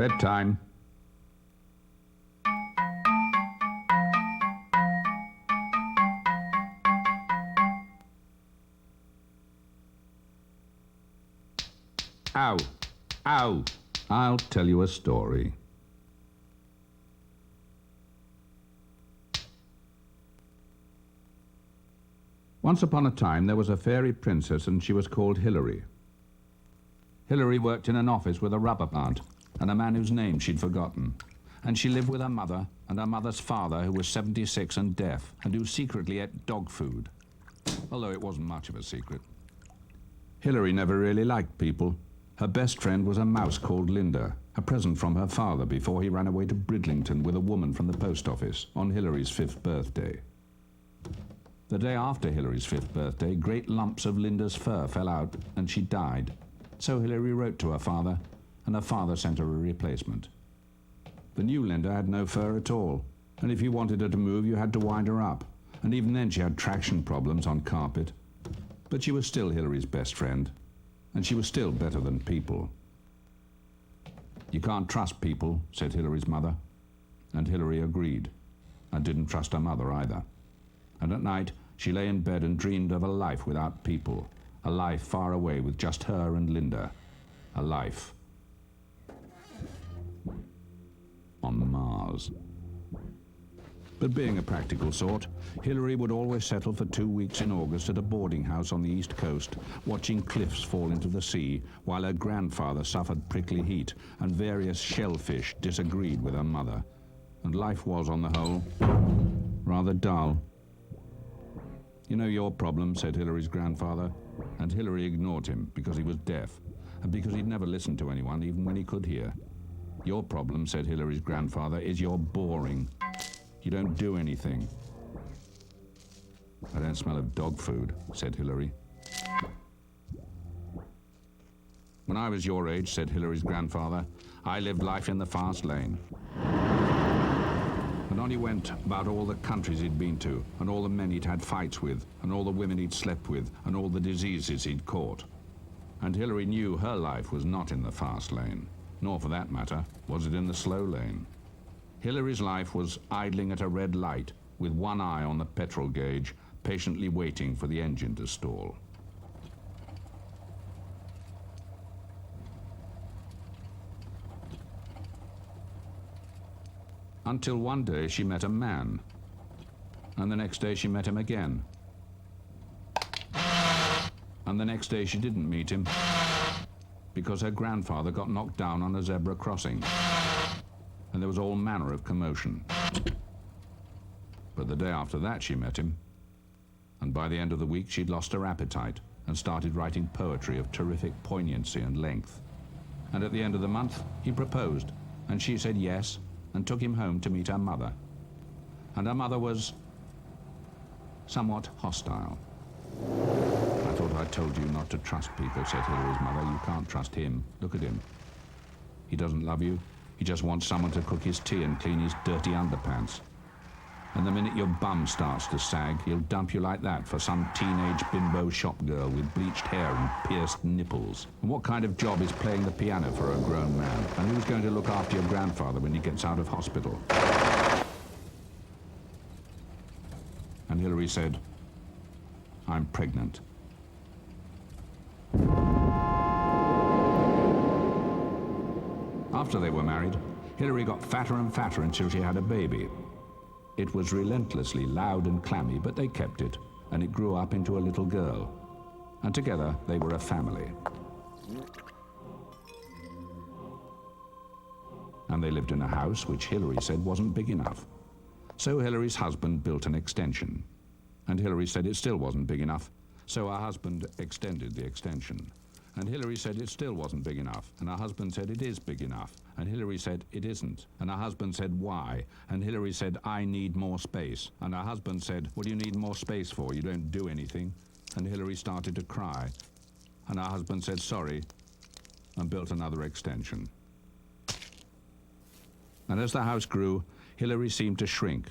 Bedtime. Ow! Ow! I'll tell you a story. Once upon a time there was a fairy princess and she was called Hilary. Hilary worked in an office with a rubber plant and a man whose name she'd forgotten. And she lived with her mother and her mother's father, who was 76 and deaf, and who secretly ate dog food, although it wasn't much of a secret. Hilary never really liked people. Her best friend was a mouse called Linda, a present from her father before he ran away to Bridlington with a woman from the post office on Hilary's 5th birthday. The day after Hilary's 5th birthday, great lumps of Linda's fur fell out and she died. So Hilary wrote to her father, and her father sent her a replacement. The new Linda had no fur at all, and if you wanted her to move, you had to wind her up, and even then she had traction problems on carpet. But she was still Hilary's best friend, and she was still better than people. You can't trust people, said Hilary's mother, and Hilary agreed, and didn't trust her mother either. And at night, she lay in bed and dreamed of a life without people, a life far away with just her and Linda, a life on Mars. But being a practical sort, Hilary would always settle for 2 weeks in August at a boarding house on the east coast, watching cliffs fall into the sea, while her grandfather suffered prickly heat and various shellfish disagreed with her mother. And life was, on the whole, rather dull. You know your problem, said Hilary's grandfather, and Hilary ignored him because he was deaf, and because he'd never listened to anyone even when he could hear. Your problem, said Hilary's grandfather, is you're boring. You don't do anything. I don't smell of dog food, said Hilary. When I was your age, said Hilary's grandfather, I lived life in the fast lane. And on he went about all the countries he'd been to, and all the men he'd had fights with, and all the women he'd slept with, and all the diseases he'd caught. And Hilary knew her life was not in the fast lane, nor for that matter was it in the slow lane. Hilary's life was idling at a red light, with one eye on the petrol gauge, patiently waiting for the engine to stall. Until one day she met a man, and the next day she met him again. And the next day she didn't meet him, because her grandfather got knocked down on a zebra crossing, and there was all manner of commotion. But the day after that she met him, and by the end of the week she'd lost her appetite and started writing poetry of terrific poignancy and length. And at the end of the month he proposed, and she said yes, and took him home to meet her mother. And her mother was somewhat hostile. I thought I told you not to trust people, said Hilary's mother. You can't trust him. Look at him. He doesn't love you. He just wants someone to cook his tea and clean his dirty underpants. And the minute your bum starts to sag, he'll dump you like that for some teenage bimbo shop girl with bleached hair and pierced nipples. And what kind of job is playing the piano for a grown man? And who's going to look after your grandfather when he gets out of hospital? And Hilary said, I'm pregnant. After they were married, Hilary got fatter and fatter until she had a baby. It was relentlessly loud and clammy, but they kept it, and it grew up into a little girl. And together they were a family. And they lived in a house which Hilary said wasn't big enough. So Hilary's husband built an extension. And Hilary said it still wasn't big enough, so her husband extended the extension. And Hilary said it still wasn't big enough, and her husband said it is big enough, and Hilary said it isn't, and her husband said why, and Hilary said I need more space, and her husband said what do you need more space for, you don't do anything, and Hilary started to cry, and her husband said sorry, and built another extension. And as the house grew, Hilary seemed to shrink.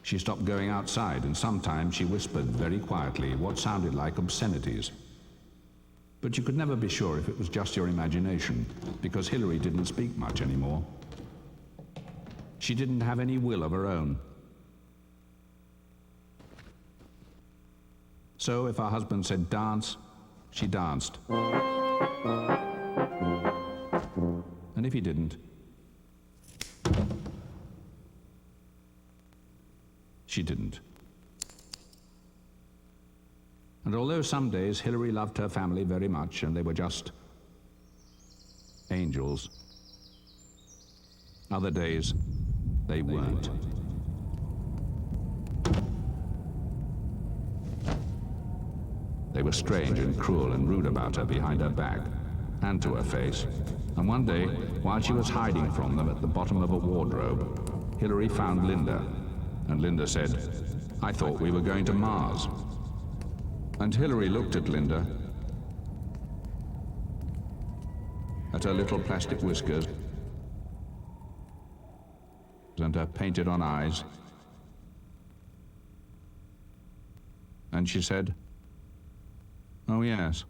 She stopped going outside, and sometimes she whispered very quietly what sounded like obscenities. But you could never be sure if it was just your imagination, because Hilary didn't speak much anymore. She didn't have any will of her own. So if her husband said dance, she danced. And if he didn't, she didn't. And although some days Hilary loved her family very much and they were just angels, other days they weren't. They were strange and cruel and rude about her behind her back and to her face. And one day, while she was hiding from them at the bottom of a wardrobe, Hilary found Linda. And Linda said, "I thought we were going to Mars." And Hilary looked at Linda, at her little plastic whiskers and her painted-on eyes, and she said, "Oh yes,